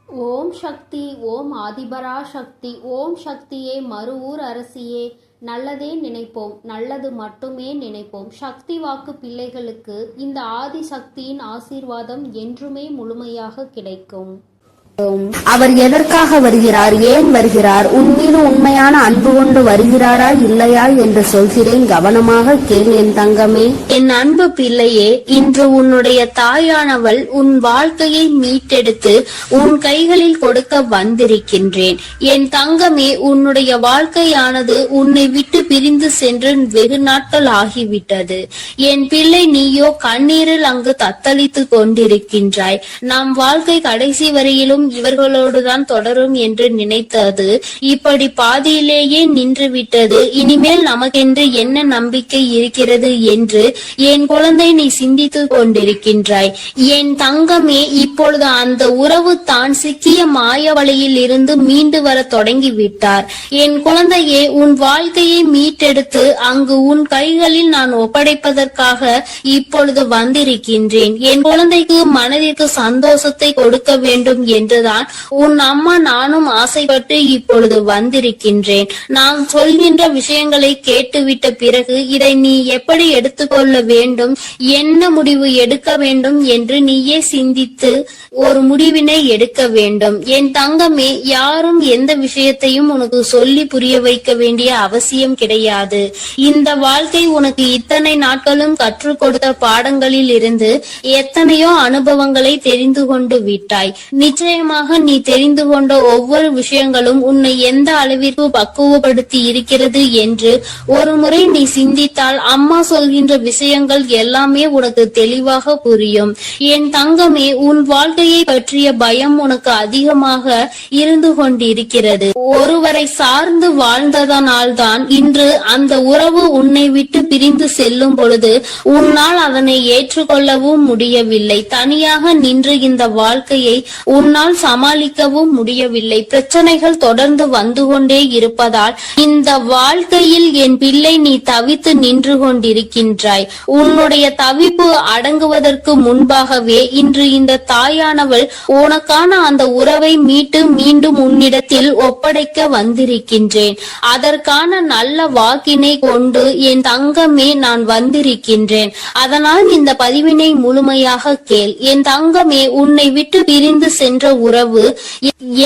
ஓம் சக்தி, ஓம் ஆதிபரா சக்தி, ஓம் சக்தியே, மறுவூர் அரசியே. நல்லதே நினைப்போம், நல்லது மட்டுமே நினைப்போம். சக்தி வாக்கு பிள்ளைகளுக்கு இந்த ஆதி சக்தியின் ஆசீர்வாதம் என்றுமே முழுமையாக கிடைக்கும். அவர் எதற்காக வருகிறார், ஏன் வருகிறார், உன் மீது உண்மையான அன்பு கொண்டு வருகிறாரா இல்லையா என்று சொல்கிறேன், கவனமாக கேள் என் தங்கமே. என் அன்பு பிள்ளையே, இன்று உன்னுடைய தாயானவள் உன் வாழ்க்கையை மீட்டெடுத்து உன் கைகளில் கொடுக்க வந்திருக்கின்றேன். என் தங்கமே, உன்னுடைய வாழ்க்கையானது உன்னை விட்டு பிரிந்து சென்று வெகு நாட்கள் ஆகிவிட்டது. என் பிள்ளை, நீயோ கண்ணீரில் அங்கு தத்தளித்து கொண்டிருக்கின்றாய். நம் வாழ்க்கை கடைசி வரையிலும் இவர்களோடுதான் தொடரும் என்று நினைத்தது இப்படி பாதியிலேயே நின்று விட்டது. இனிமேல் நமக்கென்று என்ன நம்பிக்கை இருக்கிறது என்று என் குழந்தை நீ சிந்தித்து கொண்டிருக்கின்றாய். என் தங்கமே, இப்பொழுது அந்த உறவு தான் சிக்கிய மாய வலையில் இருந்து மீண்டு வர தொடங்கிவிட்டார். என் குழந்தையே, உன் வாழ்க்கையை மீட்டெடுத்து அங்கு உன் கைகளில் நான் ஒப்படைப்பதற்காக இப்பொழுது வந்திருக்கின்றேன். என் குழந்தைக்கு மனதிற்கு சந்தோஷத்தை கொடுக்க வேண்டும் என்றுதான் உன் அம்மா நானும் ஆசைப்பட்டு இப்பொழுது வந்திருக்கின்றேன். நான் சொல்கின்ற விஷயங்களை கேட்டுவிட்ட பிறகு இதை நீ எப்படி எடுத்துக்கொள்ள வேண்டும், என்ன முடிவு எடுக்க வேண்டும் என்று நீயே சிந்தித்து ஒரு முடிவினை எடுக்க வேண்டும். என் தங்கமே, யாரும் எந்த விஷயத்தையும் உனக்கு சொல்லி புரிய வைக்க வேண்டிய அவசியம் கிடையாது. இந்த வாழ்க்கை உனக்கு இத்தனை நாட்களும் கற்றுக் கொடுத்த பாடங்களில் இருந்து எத்தனையோ அனுபவங்களை தெரிந்து கொண்டு விட்டாய். நிச்சயமாக நீ தெரிந்து கொண்ட ஒவ்வொரு விஷயங்களும் உன்னை எந்த அளவிற்கு பக்குவப்படுத்தி இருக்கிறது என்று ஒரு முறை நீ சிந்தித்தால் அம்மா சொல்கின்ற விஷயங்கள் எல்லாமே உனக்கு தெளிவாக புரியும். என் தங்கமே, உன் வாழ்க்கையை பற்றிய பயம் உனக்கு அதிகமாக இருந்து கொண்டிருக்கிறது. ஒருவரை சார்ந்து வாழ்ந்ததனால்தான் இன்று அந்த உறவு உன்னை விட்டு பிரிந்து செல்லும் பொழுது உன்னால் அதனை ஏற்றுக்கொள்ளவும் முடியவில்லை. தனியாக நின்று இந்த வாழ்க்கையை உன்னால் சமாளிக்கவும் முடியவில்லை. பிரச்சனைகள் தொடர்ந்து வந்து கொண்டே இருப்பதால் இந்த வாழ்க்கையில் என் பிள்ளை நீ தவித்து நின்று கொண்டிருக்கின்றாய். உன்னுடைய தவிப்பு அடங்குவதற்கு முன்பாகவே இன்று இந்த தாயானவள் உனக்கான அந்த உறவை மீட்டு மீண்டும் உன்னிடத்தில் ஒப்படைக்க வந்திருக்கின்றேன். அதற்கான நல்ல வாக்கினை கொண்டு என் தங்கமே நான் வந்திருக்கின்றேன். அதனால் இந்த பதிவினை முழுமையாக கேள். என் தங்கமே, உன்னை விட்டு பிரிந்து சென்ற உறவு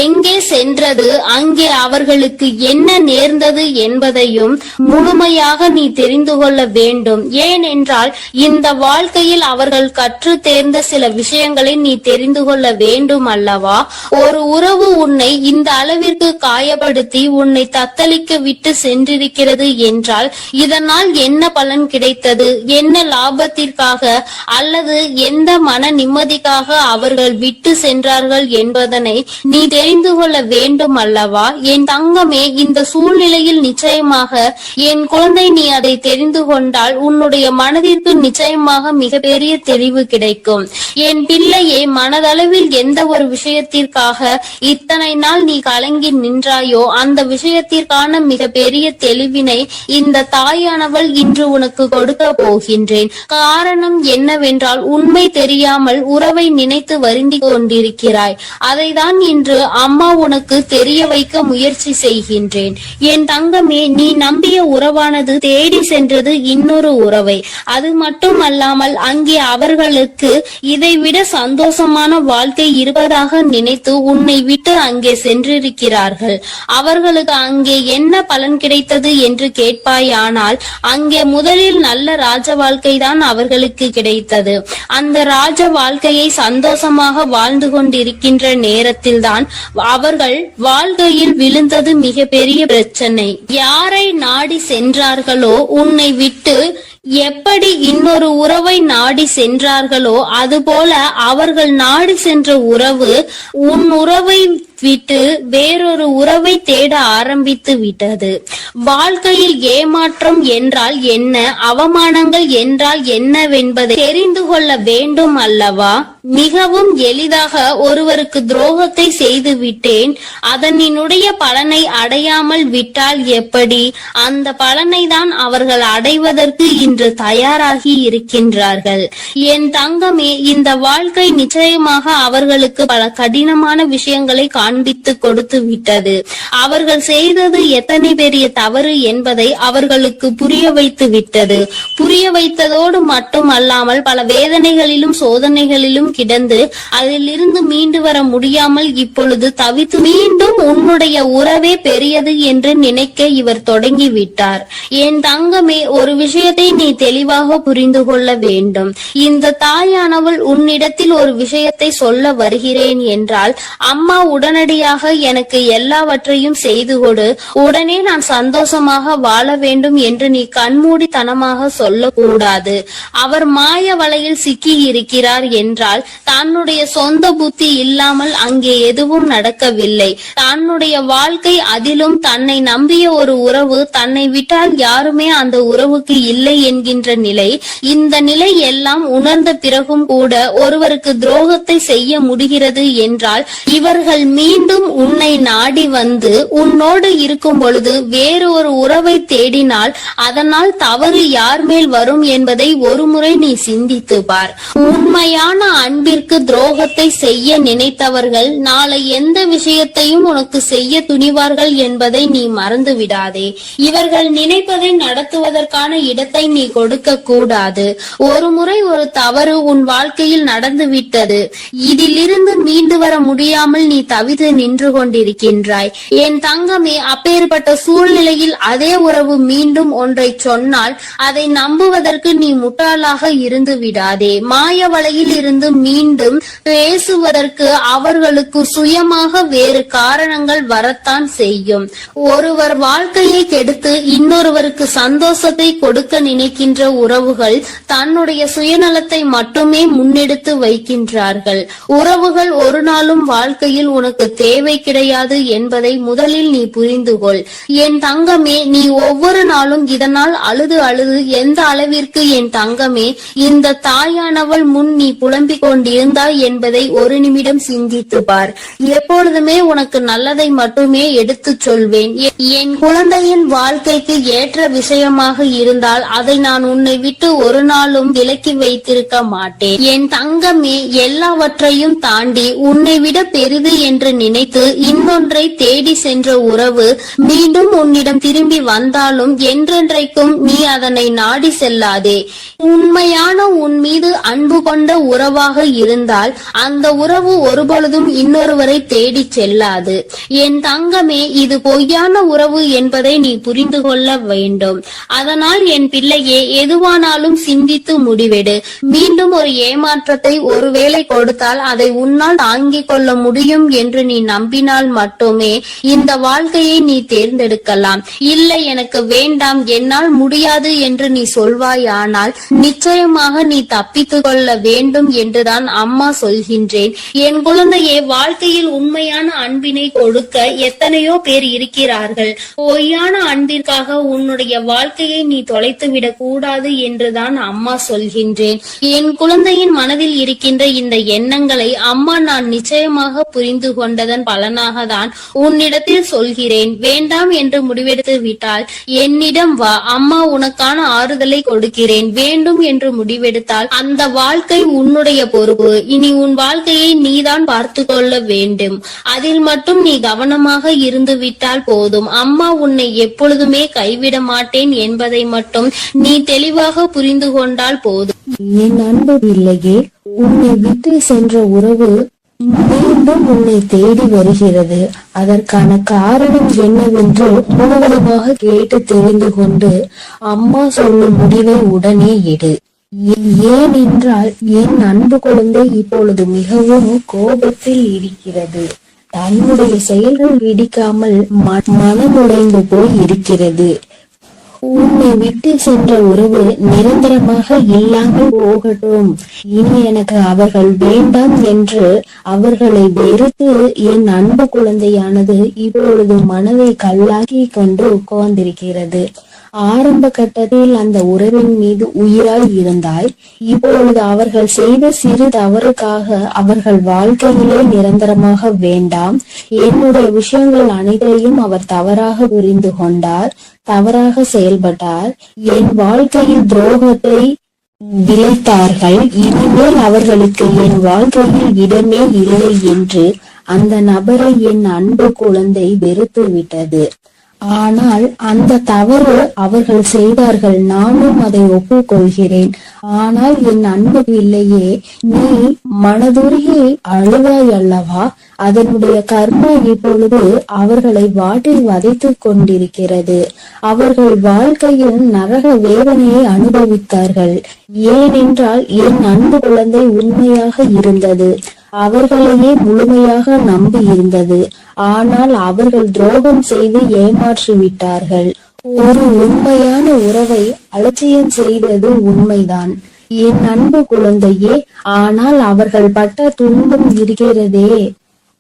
எங்கே சென்றது, அங்கே அவர்களுக்கு என்ன நேர்ந்தது என்பதையும் முழுமையாக நீ தெரிந்து கொள்ள வேண்டும். ஏனென்றால் இந்த வாழ்க்கையில் அவர்கள் கற்று தேர்ந்த சில விஷயங்களை நீ தெரிந்து கொள்ள வேண்டும் அல்லவா? ஒரு உறவு உன்னை இந்த அளவிற்கு காயப்படுத்தி உன்னை தத்தளிக்க விட்டு சென்றிருக்கிறது என்றால் இதனால் என்ன பலன் கிடைத்தது, என்ன லாபத்திற்காக அல்லது எந்த மன நிம்மதிக்காக அவர்கள் விட்டு சென்றார்கள் என்பதனை நீ தெரிந்து கொள்ள வேண்டும் அல்லவா? என் தங்கமே, இந்த சூழ்நிலையில் நிச்சயமாக என் குழந்தை நீ அதை தெரிந்து கொண்டால் உன்னுடைய மனதிற்கு நிச்சயமாக மிகப்பெரிய தெளிவு கிடைக்கும். என் பிள்ளையே, மனதளவில் எந்த ஒரு விஷயத்திற்காக இத்தனை நாள் நீ கலங்கி நின்றாயோ அந்த விஷயத்திற்கான மிகப்பெரிய தெளிவினை இந்த தாயானவள் இன்று உனக்கு கொடுக்க போகின்றேன். காரணம் என்னவென்றால் உண்மை தெரியாமல் உறவை நினைத்து வருந்தி கொண்டிருக்கிறாய். அதைதான் இன்று அம்மா உனக்கு தெரிய வைக்க முயற்சி செய்கின்றேன். என் தங்கமே, நீ நம்பிய உறவானது தேடி சென்றது இன்னொரு உறவை. அது மட்டுமல்லாமல் அங்கே அவர்களுக்கு இதைவிட சந்தோஷமான வாழ்க்கை இருப்பதாக நினைத்து உன்னை விட்டு அங்கே சென்றிருக்கிறார்கள். அவர்களுக்கு அங்கே என்ன பலன் கிடைத்தது என்று கேட்பாயானால் அங்கே முதலில் நல்ல ராஜ வாழ்க்கை தான் அவர்களுக்கு கிடைத்தது. அந்த ராஜ வாழ்க்கையை சந்தோஷமாக வாழ்ந்து கொண்டிருக்கின்ற நேரத்தில் தான் அவர்கள் வாழ்க்கையில் விழுந்தது மிகப்பெரிய பிரச்சனை. யாரை நாடி சென்றார்களோ, உன்னை விட்டு எப்படி இன்னொரு உறவை நாடி சென்றார்களோ அதுபோல அவர்கள் நாடி சென்ற உறவு உன் உறவை விட்டு வேறொரு உறவை தேட ஆரம்பித்து விட்டது. வாழ்க்கையில் ஏமாற்றம் என்றால் என்ன, அவமானங்கள் என்றால் என்னவென்பதை தெரிந்து கொள்ள வேண்டும் அல்லவா? மிகவும் எளிதாக ஒருவருக்கு துரோகத்தை செய்து விட்டேன், அதனுடைய பலனை அடையாமல் விட்டால் எப்படி? அந்த பலனை தான் அவர்கள் அடைவதற்கு இந்த என்று தயாராகி இருக்கின்றார்கள். என் தங்கமே, இந்த வாழ்க்கை நிச்சயமாக அவர்களுக்கு பல கடினமான விஷயங்களை காண்பித்து கொடுத்து விட்டது. அவர்கள் செய்தது எத்தனை பெரிய தவறு என்பதை அவர்களுக்கு புரிய வைத்து விட்டது. புரிய வைத்ததோடு மட்டுமல்லாமல் பல வேதனைகளிலும் சோதனைகளிலும் கிடந்து அதிலிருந்து மீண்டு வர முடியாமல் இப்பொழுது தவித்து மீண்டும் உன்னுடைய உறவே பெரியது என்று நினைக்க இவர் தொடங்கிவிட்டார். என் தங்கமே, ஒரு விஷயத்தை நீ தெளிவாக புரிந்து கொள்ள வேண்டும். இந்த தாயானவள் உன்னிடத்தில் ஒரு விஷயத்தை சொல்ல வருகிறேன் என்றால், அம்மா உடனடியாக எனக்கு எல்லாவற்றையும் செய்து கொடு, உடனே நான் சந்தோஷமாக வாழ வேண்டும் என்று நீ கண்மூடித்தனமாக சொல்லக்கூடாது. அவர் மாய வலையில் சிக்கி இருக்கிறார் என்றால் தன்னுடைய சொந்த புத்தி இல்லாமல் அங்கே எதுவும் நடக்கவில்லை. தன்னுடைய வாழ்க்கை, அதிலும் தன்னை நம்பிய ஒரு உறவு, தன்னை விட்டால் யாருமே அந்த உறவுக்கு இல்லை என்கின்ற நிலை, இந்த நிலை எல்லாம் உணர்ந்த பிறகும் கூட ஒருவருக்கு துரோகத்தை செய்ய முடிகிறது என்றால், இவர்கள் மீண்டும் உன்னை நாடி வந்து உன்னோடு இருக்கும் பொழுது வேறு ஒரு உறவை தேடினால் அதனால் தவறு யார் மேல் வரும் என்பதை ஒருமுறை நீ சிந்தித்து பார். உண்மையான அன்பிற்கு துரோகத்தை செய்ய நினைத்தவர்கள் நாளை எந்த விஷயத்தையும் உனக்கு செய்ய துணிவார்கள் என்பதை நீ மறந்து விடாதே. இவர்கள் நினைப்பதை நடத்துவதற்கான இடத்தை நீ கொடுக்க கூடாது. ஒரு முறை ஒரு தவறு உன் வாழ்க்கையில் நடந்து விட்டது. இதிலிருந்து மீண்டு வர முடியாமல் நீ தவித்து நின்று கொண்டிருக்கின்றாய். என் தங்கமே, அப்பேற்பட்ட சூழ்நிலையில் அதே உறவு மீண்டும் ஒன்றை சொன்னால் அதை நம்புவதற்கு நீ முட்டாளாக இருந்து விடாதே. மாய வலையில் இருந்து மீண்டும் பேசுவதற்கு அவர்களுக்கு சுயமாக வேறு காரணங்கள் வரத்தான் செய்யும். ஒருவர் வாழ்க்கையை கெடுத்து இன்னொருவருக்கு சந்தோஷத்தை கொடுக்க நினைக்கின்ற உறவுகள் தன்னுடைய சுயநலத்தை மட்டுமே முன்னெடுத்து வைக்கின்றார்கள். உறவுகள் ஒரு நாளும் வாழ்க்கையில் உனக்கு தேவை கிடையாது என்பதை முதலில் நீ புரிந்து கொள். என் தங்கமே, நீ ஒவ்வொரு நாளும் இதனால் அழுது அழுது எந்த அளவிற்கு என் தங்கமே இந்த தாயானவள் முன் நீ புலம்பிக் கொண்டிருந்தாய் என்பதை ஒரு நிமிடம் சிந்தித்து பார். எப்பொழுதுமே உனக்கு நல்லதை மட்டுமே எடுத்து சொல்வேன். என் குழந்தையின் வாழ்க்கைக்கு ஏற்ற விஷயமாக இருந்தால் அதை நான் உன்னை விட்டு ஒரு நாளும் விலக்கி வைத்திருக்க மாட்டேன். என் தங்கமே, எல்லாவற்றையும் தாண்டி உன்னை விட பெரிது என்று நினைத்து இன்னொன்றை தேடி சென்ற உறவு மீண்டும் உன்னிடம் திரும்பி வந்தாலும் என்றென்றைக்கும் நீ அதனை நாடி செல்லாதே. உண்மையான உன் மீது அன்பு கொண்ட உறவாக இருந்தால் அந்த உறவு ஒருபொழுதும் இன்னொருவரை தேடி செல்லாது. என் தங்கமே, இது பொய்யான உறவு என்பதை நீ புரிந்து கொள்ள வேண்டும். அதனால் என் பிள்ளையே, எதுவானாலும் சிந்தித்து முடிவெடு. மீண்டும் ஒரு ஏமாற்றத்தை ஒருவேளை கொடுத்தால் அதை உன்னால் தாங்கிக் கொள்ள முடியும் என்று நீ நம்பினால் மட்டுமே இந்த வாழ்க்கையை நீ தேர்ந்தெடுக்கலாம். இல்லை, எனக்கு வேண்டாம், என்னால் முடியாது என்று நீ சொல்வாயானால் நிச்சயமாக நீ தப்பித்துக் கொள்ள வேண்டும் என்றுதான் அம்மா சொல்கின்றேன். என் குழந்தையே, வாழ்க்கையில் உண்மையான அன்பினை கொடுக்க எத்தனையோ பேர் இருக்கிறார்கள். பொய்யான அன்பிற்காக உன்னுடைய வாழ்க்கையை நீ தொலைத்து விடக் கூடாது என்றுதான் அம்மா சொல்கின்றேன். என் குழந்தையின் மனதில் இருக்கின்ற இந்த எண்ணங்களை அம்மா நான் நிச்சயமாக புரிந்து கொண்டதன் பலனாக தான் உன்னிடத்தில் சொல்கிறேன். வேண்டாம் என்று முடிவெடுத்து விட்டால் என்னிடம் வா, அம்மா உனக்கான ஆறுதலை கொடுக்கிறேன். வேண்டும் என்று முடிவெடுத்தால் அந்த வாழ்க்கை உன்னுடைய பொறுப்பு. இனி உன் வாழ்க்கையை நீதான் பார்த்து கொள்ள வேண்டும். அதில் மட்டும் நீ கவனமாக இருந்து விட்டால் போதும். அம்மா உன்னை எப்பொழுதுமே கைவிட மாட்டேன் என்பதை மட்டும் நீ தெளிவாக புரிந்து கொண்டால் போதும். என் அன்பு பிள்ளையே, உன்னை விட்டு சென்ற உறவு மீண்டும் உன்னை தேடி வருகிறது. அதற்கான காரணம் என்னவென்று முழுவதுமாக கேட்டு தெரிந்து கொண்டு அம்மா சொல்லும் முடிவை உடனே எடு. ஏனென்றால் என் அன்பு குழந்தை இப்பொழுது மிகவும் கோபத்தில் இருக்கிறது. தன்னுடைய செயல்கள் பிடிக்காமல் மனமுடைந்து போய் இருக்கிறது. உன்னை விட்டு சென்ற உறவு நிரந்தரமாக இல்லாமல் போகட்டும். இனி எனக்கு அவர்கள் வேண்டாம் என்று அவர்களை வெறுத்து என் அன்பு குழந்தையானது இப்பொழுது மனதை கல்லாக்கி கொண்டு உட்கார்ந்திருக்கிறது. ஆரம்ப கட்டத்தில் அந்த உறவின் மீது உயிராய் இருந்தாய். இப்பொழுது அவர்கள் செய்த சிறு தவறுக்காக அவர்கள் வாழ்க்கையிலே நிரந்தரமாக வேண்டாம். என்னுடைய விஷயங்கள் அனைத்தையும் அவர் தவறாக புரிந்து கொண்டார், தவறாக செயல்பட்டார், என் வாழ்க்கையில் துரோகத்தை விளைத்தார்கள். இனிமேல் அவர்களுக்கு என் வாழ்க்கையில் இடமே இல்லை என்று அந்த நபரை என் அன்பு குழந்தை வெறுத்து விட்டது. ஆனால் அந்த தவறு அவர்கள் செய்தார்கள், நானும் அதை ஒப்புக்கொள்கிறேன். ஆனால் என் அன்பு பிள்ளையே, நீ மனதுருகி அழுவாய் அல்லவா? அதனுடைய கர்மா இப்பொழுது அவர்களை வாட்டி வதைத்து கொண்டிருக்கிறது. அவர்கள் வாழ்க்கையில் நரக வேதனையை அனுபவித்தார்கள். ஏனென்றால் என் அன்பு குழந்தை உண்மையாக இருந்தது, அவர்களையே முழுமையாக நம்பி இருந்தது. ஆனால் அவர்கள் துரோகம் செய்து ஏமாற்றி விட்டார்கள். ஒரு உண்மையான உறவை அலட்சியம் செய்தது உண்மைதான் என் அன்பு குழந்தையே. ஆனால் அவர்கள் பட்ட துன்பம் இருக்கிறதே,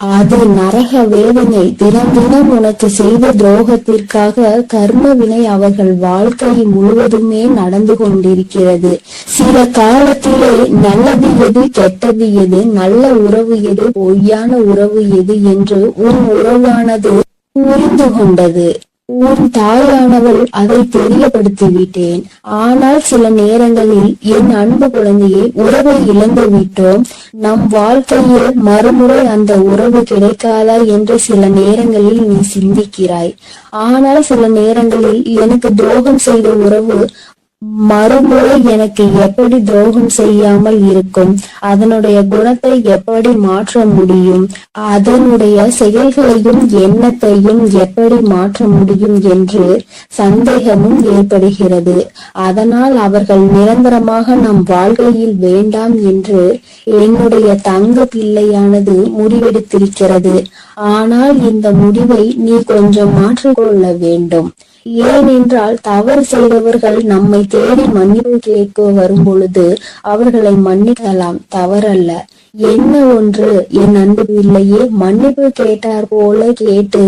அது நரக வேதனை. தினம் தினம் உனக்கு செய்த துரோகத்திற்காக கர்ம வினை அவர்கள் வாழ்க்கை முழுவதுமே நடந்து கொண்டிருக்கிறது. சில காலத்திலே நல்லது எது, கெட்டது எது, நல்ல உறவு எது, பொய்யான உறவு எது என்று உன் உறவானது புரிந்து கொண்டது. உன் தாயானவள் அதை தெரியப்படுத்தி விட்டேன். ஆனால் சில நேரங்களில் என் அன்பு குழந்தையை உறவை இழந்து விட்டோம். நம் வாழ்க்கையில் மறுமுறை அந்த உறவு கிடைக்காதா என்று சில நேரங்களில் நீ சிந்திக்கிறாய். ஆனால் சில நேரங்களில் எனக்கு துரோகம் செய்த உறவு மறுமுறை எனக்கு எப்படி துரோகம் செய்யாமல் இருக்கும், அதனுடைய குணத்தை எப்படி மாற்ற முடியும், அதனுடைய செயல்களையும் எண்ணத்தையும் எப்படி மாற்ற முடியும் என்று சந்தேகமும் ஏற்படுகிறது. அதனால் அவர்கள் நிரந்தரமாக நம் வாழ்க்கையில் வேண்டாம் என்று என்னுடைய தங்க பிள்ளையானது முடிவெடுத்திருக்கிறது. ஆனால் இந்த முடிவை நீ கொஞ்சம் மாற்றிக்கொள்ள வேண்டும். ஏனென்றால் தவறு செய்தவர்கள் நம்மை தேடி மன்னிப்பு கேட்க வரும் பொழுது அவர்களை மன்னிக்கலாம், தவறல்ல. என்ன ஒன்று என் அன்பு பிள்ளையே, மன்னிப்பு கேட்டார் போல கேட்டு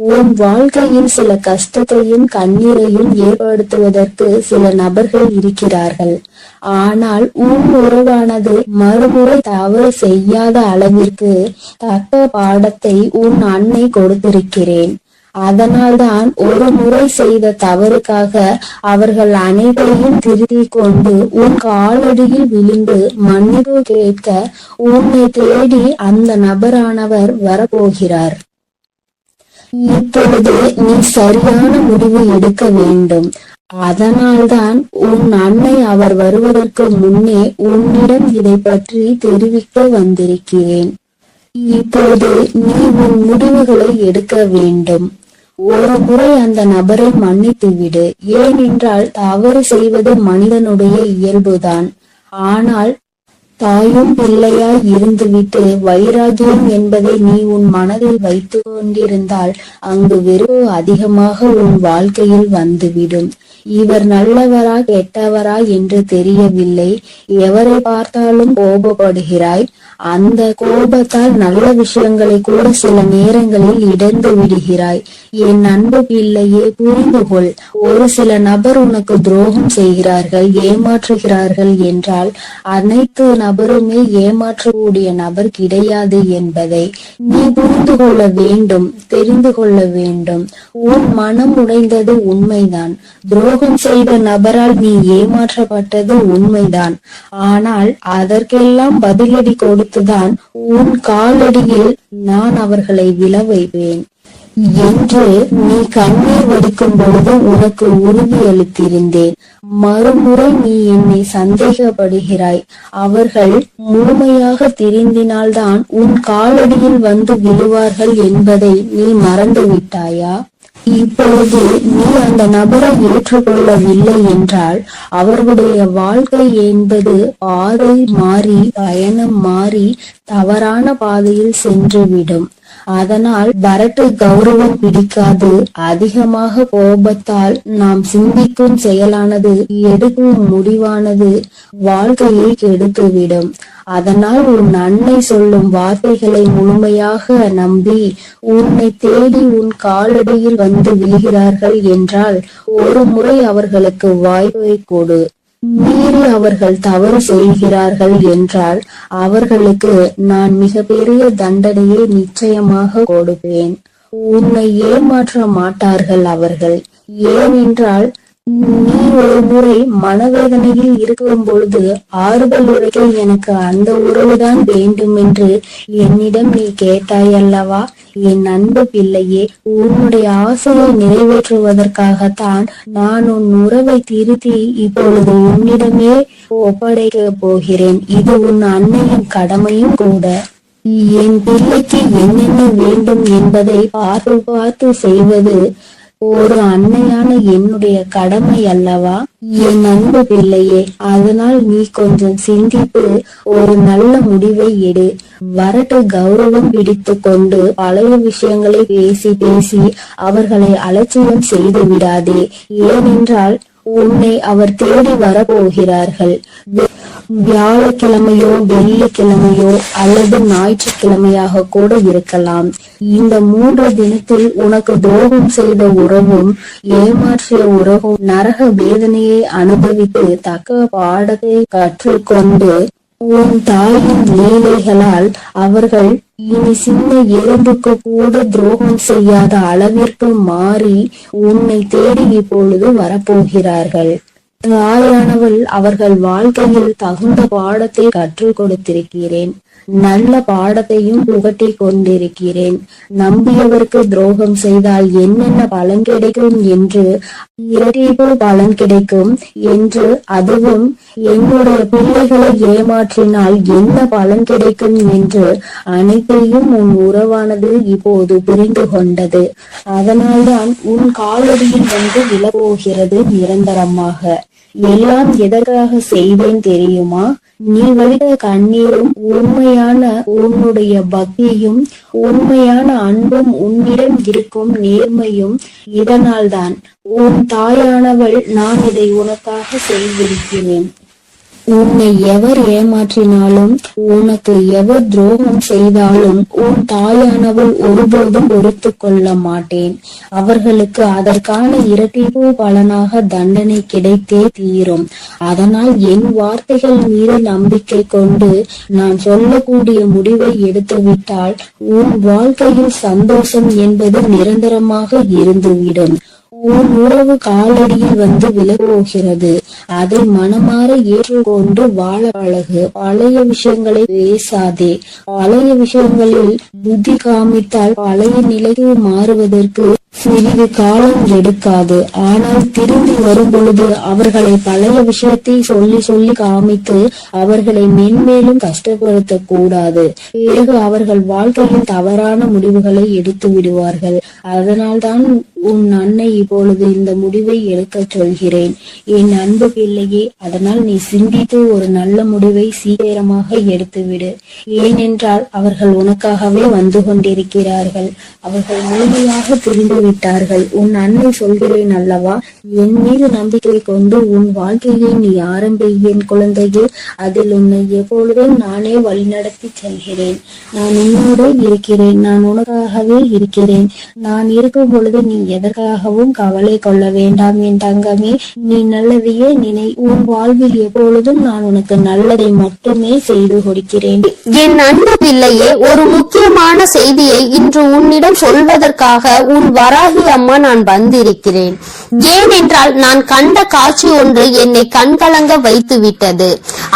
உன் வாழ்க்கையில் சில கஷ்டத்தையும் கண்ணீரையும் ஏற்படுத்துவதற்கு சில நபர்கள் இருக்கிறார்கள். ஆனால் உன் உறவானது மறுமுறை தவறு செய்யாத அளவிற்கு தக்க பாடத்தை உன் அன்னை கொடுத்திருக்கிறேன். அதனால்தான் ஒரு முறை செய்த தவறுக்காக அவர்கள் அனைவரையும் திருத்திக் கொண்டு உன் காலடியில் விழுந்து மன்னிப்பு கேட்க உன்னை தேடி அந்த நபரானவர் வரப்போகிறார். இப்பொழுது நீ சரியான முடிவு எடுக்க வேண்டும். அதனால்தான் உன் அன்னை அவர் வருவதற்கு முன்னே உன்னிடம் இதை பற்றி தெரிவிக்க வந்திருக்கிறேன். இப்போது நீ உன் முடிவுகளை எடுக்க வேண்டும். ஒரு முறை அந்த நபரை மன்னித்து விடு. ஏனென்றால் தவறு செய்வது மனிதனுடைய இயல்புதான். ஆனால் தாயும் பிள்ளையாய் இருந்துவிட்டு வைராகியம் என்பதை நீ உன் மனதில் வைத்து கொண்டிருந்தால் அங்கு வெறுப்பு அதிகமாக உன் வாழ்க்கையில் வந்துவிடும். இவர் நல்லவரா கெட்டவரா என்று தெரியவில்லை. எவரை பார்த்தாலும் கோபப்படுகிறாய். அந்த கோபத்தால் நல்ல விஷயங்களை கூட சில நேரங்களில் இழந்து விடுகிறாய். என் அன்பு பிள்ளையே, புரிந்து கொள். ஒரு சில நபர் உனக்கு துரோகம் செய்கிறார்கள், ஏமாற்றுகிறார்கள் என்றால் அனைத்து நபருமே ஏமாற்றக்கூடிய நபர் கிடையாது என்பதை நீ புரிந்து கொள்ள வேண்டும், தெரிந்து கொள்ள வேண்டும். உன் மனம் உடைந்தது உண்மைதான். துரோகம் செய்த நபரால் நீ ஏமாற்றப்பட்டது உண்மைதான். ஆனால் அதற்கெல்லாம் பதிலடி கொடுத்துதான் உன் காலடியில் நான் அவர்களை விழ வைப்பேன் என்று நீ கண்ணீர் வடிக்கும் பொழுது உனக்கு உறுதியளித்திருந்தேன். மறுமுறை நீ என்னை சந்தேகப்படுகிறாய். அவர்கள் முழுமையாக திருந்தினால்தான் உன் காலடியில் வந்து விழுவார்கள் என்பதை நீ மறந்து விட்டாயா? இப்பொழுது நீ அந்த நபரை ஏற்றுக்கொள்ளவில்லை என்றால் அவர்களுடைய வாழ்க்கை என்பது பாதை மாறி, பயணம் மாறி தவறான பாதையில் சென்றுவிடும். அதனால் வரட்டு கௌரவம் பிடிக்காது. அதிகமாக கோபத்தால் நாம் சிந்திக்கும் செயலானது, எடுக்கும் முடிவானது வாழ்க்கையை கெடுத்துவிடும். அதனால் உன் அன்னை சொல்லும் வார்த்தைகளை முழுமையாக நம்பி உன்னை தேடி உன் காலடியில் வந்து விழுகிறார்கள் என்றால் ஒரு முறை அவர்களுக்கு வாய்ப்பை கொடு. மீறி அவர்கள் தவறு செய்கிறார்கள் என்றால் அவர்களுக்கு நான் மிகப்பெரிய தண்டனையை நிச்சயமாக கொடுப்பேன். உன்னை ஏமாற்ற மாட்டார்கள் அவர்கள். ஏனென்றால் நீ ஒரு முறை மனவேதனையில் இருக்கும் பொழுது ஆறுதல் உரைக்க எனக்கு அந்த உறவுதான் வேண்டும் என்று என்னிடம் நீ கேட்டாயல்லவா? என் அன்பு பிள்ளையே, உன்னுடைய ஆசையை நிறைவேற்றுவதற்காகத்தான் நான் உன் உறவை திருத்தி இப்பொழுது உன்னிடமே ஒப்படைக்க போகிறேன். இது உன் அன்னையின் கடமையும் கூட. என் பிள்ளைக்கு என்னென்ன வேண்டும் என்பதை பார்த்து பார்த்து செய்வது ஒரு அன்னையான என்னுடைய கடமை அல்லவா என் அன்பு பிள்ளையே? அதனால் நீ கொஞ்சம் சிந்தித்து ஒரு நல்ல முடிவை எடு. வரட்டு கௌரவம் பிடித்து கொண்டு பழைய விஷயங்களை பேசி பேசி அவர்களை அலட்சியம் செய்து விடாதே. ஏனென்றால் உன்னை அவர் தேடி வரப்போகிறார்கள். வியாழக்கிழமையோ வெள்ளிக்கிழமையோ அல்லது ஞாயிற்றுக்கிழமையாக கூட இருக்கலாம். இந்த 3 தினத்தில் உனக்கு துரோகம் செய்த உறவும் ஏமாற்றிய உறவும் நரக வேதனையை அனுபவித்து தக்க பாடத்தை கற்றுக்கொண்டு உன் தாயின் லீலைகளால் அவர்கள் இனி சின்ன எறும்புக்கு கூட துரோகம் செய்யாத அளவிற்கு மாறி உன்னை தேடி இப்பொழுது வரப்போகிறார்கள். தாயானவள் அவர்கள் வாழ்க்கையில் தகுந்த பாடத்தை கற்றுக் கொடுத்திருக்கிறேன். நல்ல பாடத்தையும் புகட்டி கொண்டிருக்கிறேன். நம்பியவருக்கு துரோகம் செய்தால் என்னென்ன பலன் கிடைக்கும் என்று, இரட்டிப்பு பலன் கிடைக்கும் என்று, அதுவும் என்னுடைய பிள்ளைகளை ஏமாற்றினால் என்ன பலன் கிடைக்கும் என்று அனைத்தையும் உன் உறவானது இப்போது புரிந்து கொண்டது. அதனால்தான் உன் காலடியில் வந்து விழப்போகிறது நிரந்தரமாக. எல்லாம் எதற்காக செய்தேன் தெரியுமா? நீ வடித்த கண்ணீரும் உண்மையான உன்னுடைய பக்தியும் உண்மையான அன்பும் உன்னிடம் இருக்கும் நேர்மையும் இதனால்தான். உன் தாயானவள் நான் இதை உனக்காக செய்திருக்கிறேன். உன்னை எவர் ஏமாற்றினாலும் உனக்கு எவர் துரோகம் செய்தாலும் உன் தாயானவள் ஒருபோதும் பொறுத்து கொள்ள மாட்டேன். அவர்களுக்கு அதற்கான இரட்டிப்பு பலனாக தண்டனை கிடைத்தே தீரும். அதனால் என் வார்த்தைகள் மீது நம்பிக்கை கொண்டு நான் சொல்லக்கூடிய முடிவை எடுத்துவிட்டால் உன் வாழ்க்கையில் சந்தோஷம் என்பது நிரந்தரமாக இருந்துவிடும். உன் உறவு காலடியில் வந்து விலகப்போகிறது. அதை மனமாற ஏற்றுக்கொண்டு வாழ பழகு. பழைய விஷயங்களை பேசாதே. பழைய விஷயங்களில் புத்தி காமித்தால் பழைய நிலைக்கு மாறுவதற்கு சிறிது காலம் எடுக்காது. ஆனால் திரும்பி வரும் பொழுது அவர்களை பழைய விஷயத்தை சொல்லி சொல்லி காமித்து அவர்களை மென்மேலும் கஷ்டப்படுத்த கூடாது. பிறகு அவர்கள் வாழ்க்கையில் தவறான முடிவுகளை எடுத்து விடுவார்கள். அதனால்தான் உன் அன்னை இப்பொழுது இந்த முடிவை எடுக்க சொல்கிறேன் என் அன்பு பிள்ளையே. அதனால் நீ சிந்தித்து ஒரு நல்ல முடிவை சீக்கிரமாக எடுத்துவிடு. ஏனென்றால் அவர்கள் உனக்காகவே வந்து கொண்டிருக்கிறார்கள். அவர்கள் முழுமையாக புரிந்து விட்டார்கள். உன் அன்னை சொல்கிறேன் அல்லவா, என் மீது நம்பிக்கை கொண்டு உன் வாழ்க்கையை நீ ஆரம்பி என் குழந்தையே. அதில் உன்னை எப்பொழுதும் நானே வழிநடத்தி செல்கிறேன். நான் உன்னோடு இருக்கிறேன். நான் உனக்காகவே இருக்கிறேன். நான் இருக்கும் பொழுது நீ எதற்காகவும் கவலை கொள்ள வேண்டாம் என் தங்கமே. நீ நல்லதையே நினை. உன் வாழ்வில் எப்பொழுதும் நான் உனக்கு நல்லதை மட்டுமே செய்து கொடுக்கிறேன். என் அன்பு பிள்ளையே, ஒரு முக்கியமான செய்தியை இன்று உன்னிடம் சொல்வதற்காக உன் வராகி அம்மா நான் வந்திருக்கிறேன். ஏனென்றால் நான் கண்ட காட்சி ஒன்று என்னை கண்கலங்க வைத்து விட்டது.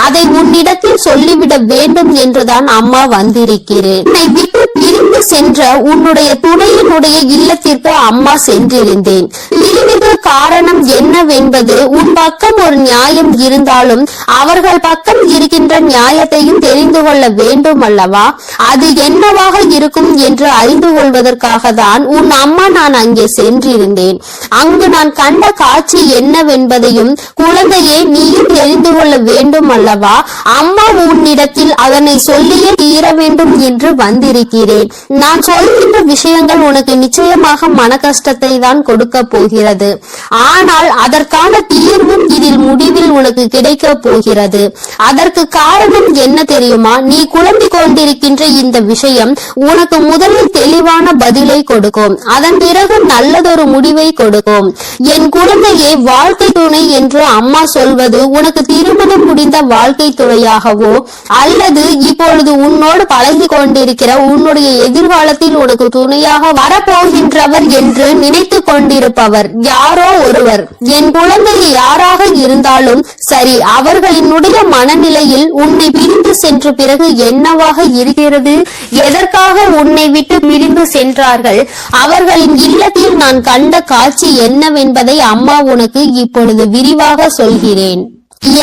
அதை உன்னிடத்தில் சொல்லிவிட வேண்டும் என்றுதான் அம்மா வந்திருக்கிறேன். என்னை விட்டு பிரிந்து சென்ற உன்னுடைய துணையினுடைய இல்லத்திற்கு அம்மா சென்றிருந்தேன். பிரிவுக்கு காரணம் என்னவென்பது உன் பக்கம் ஒரு நியாயம் இருந்தாலும் அவர்கள் பக்கம் இருக்கின்ற நியாயத்தையும் தெரிந்து கொள்ள வேண்டும் அல்லவா? அது என்னவாக இருக்கும் என்று அறிந்து கொள்வதற்காக தான் உன் அம்மா நான் அங்கே சென்றிருந்தேன். அங்கு நான் நான் கண்ட காட்சி என்னவென்பதையும் குழந்தையே நீயும் தெரிந்து கொள்ள வேண்டும் அல்லவா? அம்மா உன்னிடத்தில் அதனை சொல்லியே தீர வேண்டும் என்று வந்திருக்கிறேன். நான் சொல்கின்ற விஷயங்கள் உனக்கு நிச்சயமாக மன கஷ்டத்தை தான் கொடுக்க போகிறது. ஆனால் அதற்கான தீர்வும் இதில் முடிவில் உனக்கு கிடைக்க போகிறது. அதற்கு காரணம் என்ன தெரியுமா? நீ குழம்பிக் கொண்டிருக்கின்ற இந்த விஷயம் உனக்கு முதலில் தெளிவான பதிலை கொடுக்கும். அதன் பிறகு நல்லதொரு முடிவை கொடுக்கும். என் குழந்தையே, வாழ்க்கை துணை என்று அம்மா சொல்வது உனக்கு திருமணம் முடிந்த வாழ்க்கை துணையாகவோ அல்லது இப்பொழுது உன்னோடு பழகி கொண்டிருக்கிற உன்னுடைய எதிர்காலத்தில் உனக்கு துணையாக வரப்போகின்றவர் என்று நினைத்து கொண்டிருப்பவர் யாரோ ஒருவர். என் குழந்தையை யாராக இருந்தாலும் சரி, அவர்களினுடைய மனநிலையில் உன்னை பிரிந்து சென்ற பிறகு என்னவாக இருக்கிறது? எதற்காக உன்னை விட்டு பிரிந்து சென்றார்கள்? அவர்களின் இல்லத்தில் நான் கண்ட காட்சி என்னவென்பதை அம்மா உனக்கு இப்பொழுது விரிவாக சொல்கிறேன்.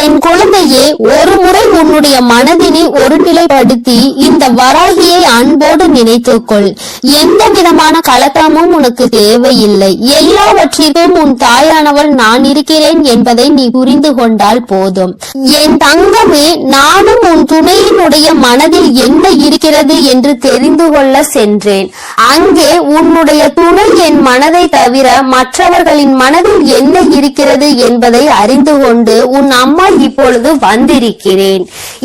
என் குழந்தையே, ஒரு முறை உன்னுடைய மனதினை ஒருநிலைப்படுத்தி இந்த வராகியை அன்போடு நினைத்துக்கொள். எந்த விதமான கலக்கமும் உனக்கு தேவையில்லை. எல்லாவற்றிற்கும் உன் தாயானவள் நான் இருக்கிறேன் என்பதை நீ புரிந்து கொண்டால் போதும். என் தங்கமே, நானும் உன் துணையினுடைய மனதில் என்ன இருக்கிறது என்று தெரிந்து கொள்ள சென்றேன். அங்கே உன்னுடைய துணை என் மனதை தவிர மற்றவர்களின் மனதில் என்ன இருக்கிறது என்பதை அறிந்து கொண்டு உன் அம்மா இப்பொழுது வந்திருக்கிறேன்.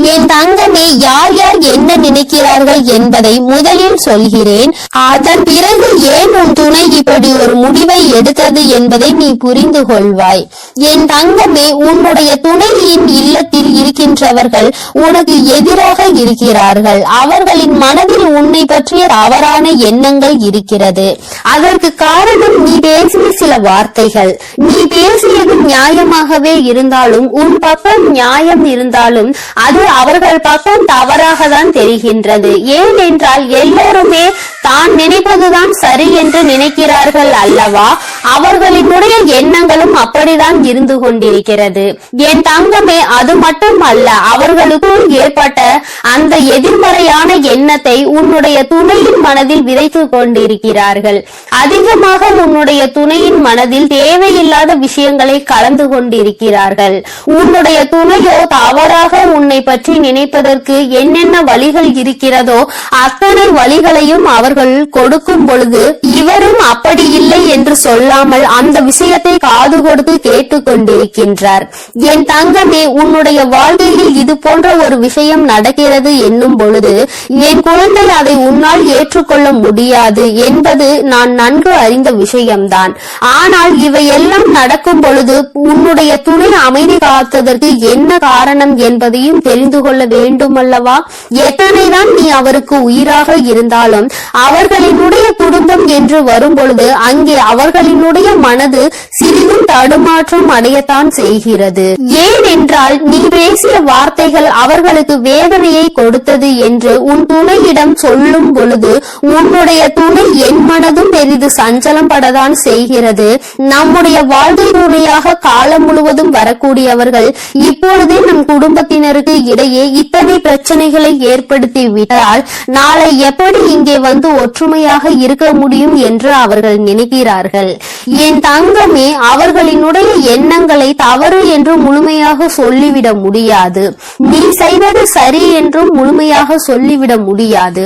என் தங்கமே, யார் யார் என்ன நினைக்கிறார்கள் என்பதை முதலில் சொல்கிறேன். அதன் பிறகு ஏன் உன் துணை இப்படி ஒரு முடிவை எடுத்தது என்பதை நீ புரிந்து கொள்வாய். என் தங்கமே, உன்னுடைய துணையின் இல்லத்தில் இருக்கின்றவர்கள் உனக்கு எதிராக இருக்கிறார்கள். அவர்களின் மனதில் உன்னை பற்றிய தவறான எண்ணங்கள் இருக்கிறது. அதற்கு காரணம் நீ பேசிய சில வார்த்தைகள். நீ பேசியது நியாயமாகவே இருந்தாலும், உன் பக்கம் நியாயம் இருந்தாலும் அது அவர்கள் பக்கம் தவறாக தான் தெரிகின்றது. ஏனென்றால் எல்லோருமே தான் நினைப்பதுதான் சரி என்று நினைக்கிறார்கள் அல்லவா? அவர்களினுடைய எண்ணங்களும் அப்படிதான் இருந்து கொண்டிருக்கிறது. என் தங்கமே, அது மட்டும் அல்ல, அவர்களுக்குள் ஏற்பட்ட அந்த எதிர்மறையான எண்ணத்தை உன்னுடைய துணையின் மனதில் விதைத்து கொண்டிருக்கிறார்கள். அதிகமாக உன்னுடைய துணையின் மனதில் தேவையில்லாத விஷயங்களை கலந்து கொண்டிருக்கிறார்கள். உன்னுடைய துணையோ தவறாக உன்னை பற்றி நினைப்பதற்கு என்னென்ன வழிகள் இருக்கிறதோ அத்தனை வழிகளையும் அவர்கள் கொடுக்கும் பொழுது இவரும் அப்படி இல்லை என்று சொல்லாமல் அந்த விஷயத்தை காது கொடுத்து கேட்டுக் கொண்டிருக்கின்றார். என் தங்கமே, உன்னுடைய வாழ்க்கையில் இது போன்ற ஒரு விஷயம் நடக்கிறது என்னும் பொழுது என் குழந்தை அதை உன்னால் ஏற்றுக்கொள்ள முடியாது என்பது நான் நன்கு அறிந்த விஷயம்தான். ஆனால் இவையெல்லாம் நடக்கும் பொழுது உன்னுடைய துணை அமைதி காத்ததற்கு என்ன காரணம் என்பதையும் தெரிந்து கொள்ள வேண்டும் அல்லவா? எத்தனைதான் நீ அவருக்கு உயிராக இருந்தாலும் அவர்களினுடைய குடும்பம் என்று வரும் பொழுது அங்கே அவர்களினுடைய மனது சிறிதும் தடுமாற்றம் அடையத்தான் செய்கிறது. ஏனென்றால் நீ பேசிய வார்த்தைகள் அவர்களுக்கு வேதனையை கொடுத்தது என்று உன் துணையிடம் சொல்லும் பொழுது உன்னுடைய துணை என் மனதும் பெரிது சஞ்சலம் படத்தான் செய்கிறது. நம்முடைய வாழ்க்கை துணையாக காலம் முழுவதும் வரக்கூடியவர்கள் இப்பொழுதே நம் குடும்பத்தினருக்கு இடையே இத்தனை பிரச்சனைகளை ஏற்படுத்தி விட்டால் நாளை எப்படி இங்கே வந்து ஒற்றுமையாக இருக்க முடியும் என்று அவர்கள் நினைக்கிறார்கள். என் தங்கமே, அவர்களினுடைய எண்ணங்களை தவறு என்று முழுமையாக சொல்லிவிட முடியாது. நீ செய்வது சரி என்றும் முழுமையாக சொல்லிவிட முடியாது.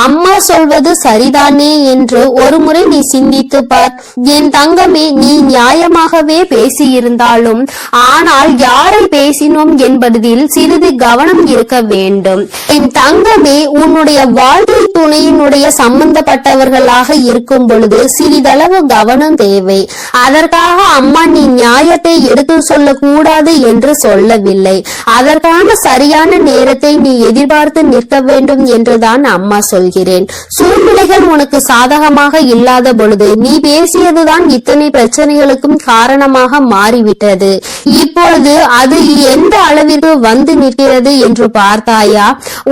அம்மா சொல்வது சரிதானே என்று ஒரு முறை நீ சிந்தித்து பார். என் தங்கமே, நீ நியாயமாகவே பேசியிருந்தாலும் ஆனால் யாரை பேசினோம் என்பதில் சிறிது கவனம் இருக்க வேண்டும். என் தங்கமே, உன்னுடைய வாழ்க்கை துணையினுடைய சம்பந்தப்பட்டவர்களாக இருக்கும் பொழுது சிறிதளவு கவனம் தேவை. அதற்காக அம்மா நீ நியாயத்தை எடுத்து சொல்ல கூடாது என்று சொல்லவில்லை. அதற்கான சரியான நேரத்தை நீ எதிர்பார்த்து நிற்க வேண்டும் என்றுதான் அம்மா சொல்கிறேன். சூழ்நிலைகள் உனக்கு சாதகமாக இல்லாத பொழுது நீ பேசியதுதான் இத்தனை பிரச்சனைகளுக்கும் காரணமாக மாறிவிட்டது. இப்பொழுது அது எந்த அளவிற்கு வந்து நிற்கிறது என்று பார்த்தாயா?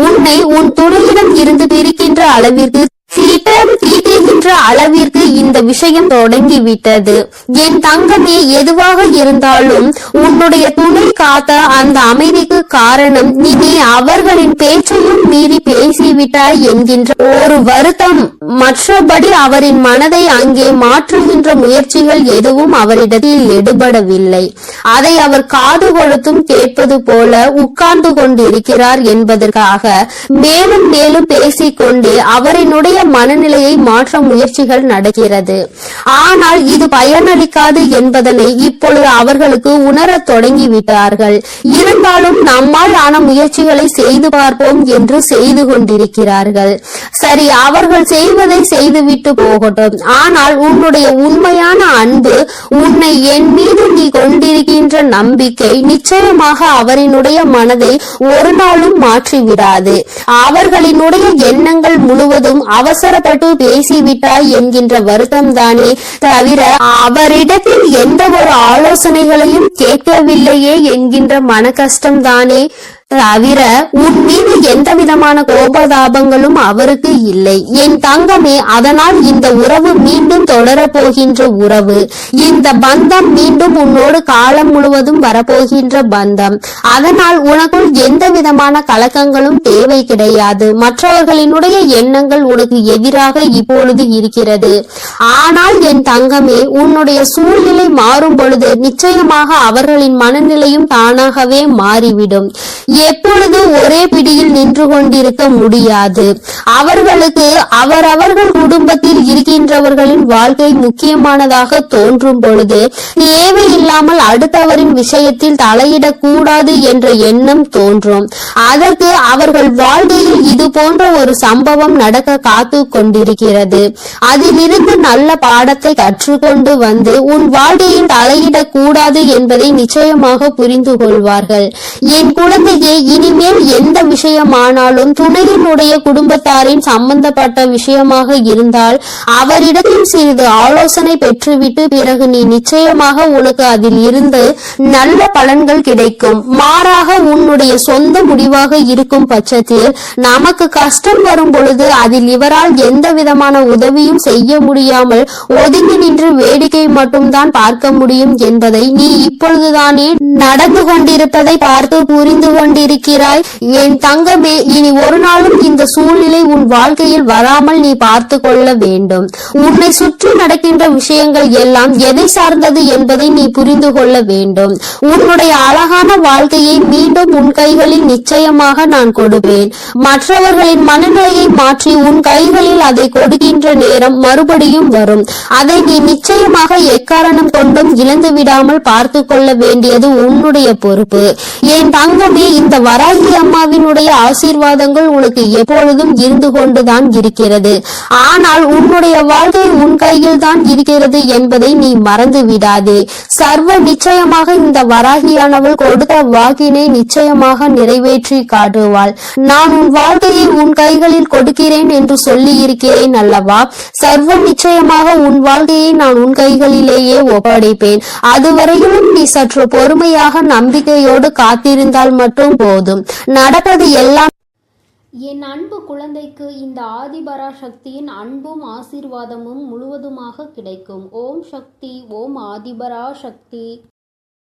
உன்னை உன் துணையிடம் இருந்து பிரிக்கின்ற அளவிற்கு சீட்டம் தீட்டுகின்ற என்கின்ற அளவிற்கு இந்த விஷயம் தொடங்கிவிட்டது. என் தங்கமே, எதுவாக இருந்தாலும் உன்னுடைய துணை காத்த அந்த அமைதிக்கு காரணம் நீ அவர்களின் பேச்சையும் மீறி பேசிவிட்டாய் என்கின்ற ஒரு வருத்தம். மற்றபடி அவரின் மனதை அங்கே மாற்றுகின்ற முயற்சிகள் எதுவும் அவரிடத்தில் எடுபடவில்லை. அதை அவர் காது கொடுத்தும் கேட்பது போல உட்கார்ந்து கொண்டிருக்கிறார் என்பதற்காக மேலும் மேலும் பேசிக்கொண்டே அவரினுடைய மனநிலையை மாற்ற முயற்சிகள் நடக்கிறது. ஆனால் இது பயனளிக்காது என்பதனை இப்பொழுது அவர்களுக்கு உணரத் தொடங்கிவிட்டார்கள். இருந்தாலும் நம்மால் ஆன முயற்சிகளை செய்து பார்ப்போம் என்று செய்து கொண்டிருக்கிறார்கள். சரி, அவர்கள் செய்வதை செய்துவிட்டு போகட்டும். ஆனால் உன்னுடைய உண்மையான அன்பு, உன்னை என் மீது நீ கொண்டிருக்கின்ற நம்பிக்கை நிச்சயமாக அவரினுடைய மனதை ஒரு நாளும் மாற்றிவிடாது. அவர்களினுடைய எண்ணங்கள் முழுவதும் அவசரப்பட்டு பேசிவிட்டாய் என்கின்ற வருத்தம் தானே தவிர அவரிடத்தில் எந்த ஒரு ஆலோசனைகளையும் கேட்கவில்லையே என்கின்ற மன கஷ்டம் தானே தவிர உன் மீது எந்த விதமான கோபதாபங்களும் அவருக்கு இல்லை. என் தங்கமே, அதனால் இந்த உறவு மீண்டும் தொடரப்போகின்ற உறவு. இந்த பந்தம் மீண்டும் உன்னோடு காலம் முழுவதும் வரப்போகின்ற பந்தம். அதனால் உனக்குள் எந்த விதமான கலக்கங்களும் தேவை கிடையாது. மற்றவர்களினுடைய எண்ணங்கள் உனக்கு எதிராக இப்பொழுது இருக்கிறது. ஆனால் என் தங்கமே, உன்னுடைய சூழ்நிலை மாறும் பொழுது நிச்சயமாக அவர்களின் மனநிலையும் தானாகவே மாறிவிடும். எப்பொழுது ஒரே பிடியில் நின்று கொண்டிருக்க முடியாது. அவர்களுக்கு அவரவர்கள் குடும்பத்தில் இருக்கின்றவர்களின் வாழ்க்கை முக்கியமானதாக தோன்றும் பொழுது தேவையில்லாமல் அடுத்தவரின் விஷயத்தில் தலையிடக்கூடாது என்ற எண்ணம் தோன்றும். அதற்கு அவர்கள் வாழ்க்கையில் இது போன்ற ஒரு சம்பவம் நடக்க காத்து கொண்டிருக்கிறது. அதிலிருந்து நல்ல பாடத்தை கற்றுக்கொண்டு வந்து உன் வாழ்க்கையில் தலையிடக்கூடாது என்பதை நிச்சயமாக புரிந்து கொள்வார்கள். என் குழந்தையை, இனிமேல் எந்த விஷயமானாலும் துணையினுடைய குடும்பத்தாரின் சம்பந்தப்பட்ட விஷயமாக இருந்தால் அவரிடத்தில் சிறிது ஆலோசனை பெற்றுவிட்டு பிறகு நீ நிச்சயமாக உனக்கு அதில் இருந்து நல்ல பலன்கள் கிடைக்கும். மாறாக உன்னுடைய சொந்த முடிவாக இருக்கும் பட்சத்தில் நமக்கு கஷ்டம் வரும் பொழுது அதில் இவரால் எந்த விதமான உதவியும் செய்ய முடியாமல் ஒதுங்கி நின்று வேடிக்கை மட்டும்தான் பார்க்க முடியும் என்பதை நீ இப்பொழுதுதானே நடந்து கொண்டிருப்பதை பார்த்து புரிந்து கொண்டிருக்கிறாய். என் தங்கமே, இனி ஒரு நாளும் இந்த சூழ்நிலை உன் வாழ்க்கையில் வராமல் நீ பார்த்து கொள்ள வேண்டும். உன்னை சுற்றி நடக்கின்ற விஷயங்கள் எல்லாம் எதை சார்ந்தது என்பதை நீ புரிந்து கொள்ள வேண்டும். உன்னுடைய அழகான வாழ்க்கையை மீண்டும் உன் கைகளில் நிச்சயமாக நான் கொடுப்பேன். மற்றவர்களின் மனநிலையை மாற்றி உன் கைகளில் அதை கொடுக்கின்ற நேரம் மறுபடியும் வரும். அதை நீ நிச்சயமாக எக்காரணம் கொண்டும் இழந்து விடாமல் பார்த்து கொள்ள வேண்டியது உன்னுடைய பொறுப்பு. என் தங்கமே, இந்த வராகி அம்மாவினுடைய ஆசீர்வாதங்கள் உனக்கு எப்பொழுதும் இருந்து கொண்டுதான் இருக்கிறது. ஆனால் உன்னுடைய வாழ்க்கை உன் கையில் தான் இருக்கிறது என்பதை நீ மறந்து விடாதே. சர்வ நிச்சயமாக இந்த வராகியானவள் கொடுத்த வாக்கினை நிச்சயமாக நிறைவேற்றி காட்டுவாள். நான் உன் வாழ்க்கையை உன் கைகளில் கொடுக்கிறேன் என்று சொல்லி இருக்கிறேன் அல்லவா? சர்வ நிச்சயமாக உன் வாழ்க்கையை நான் உன் கைகளிலேயே ஒப்படைப்பேன். அதுவரையிலும் நீ சற்று பொறுமையாக நம்பிக்கையோடு காத்திருந்தால் மட்டும் போதும். நடப்பது எல்லாம் என் அன்பு குழந்தைக்கு இந்த ஆதிபராசக்தியின் அன்பும் ஆசீர்வாதமும் முழுவதுமாக கிடைக்கும். ஓம் சக்தி, ஓம் ஆதிபராசக்தி.